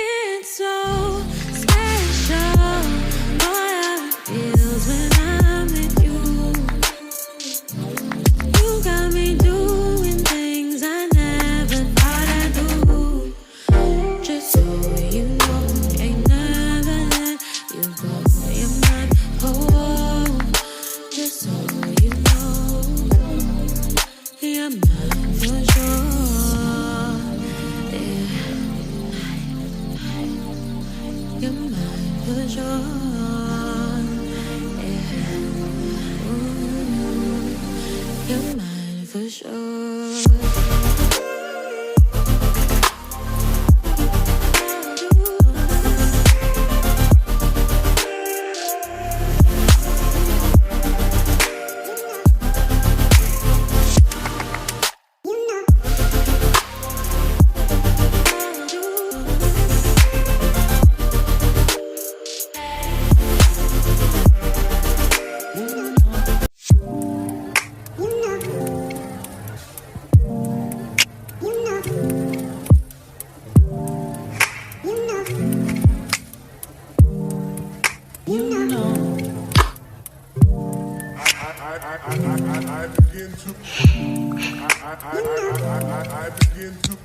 It's so special, boy, how it feels when I'm with you. You got me doing things I never thought I'd do. Just so you know, ain't never let you go. You're my home. Just so you know, you're mine for sure. You're mine for sure. Yeah. Ooh, you're mine for sure. I begin to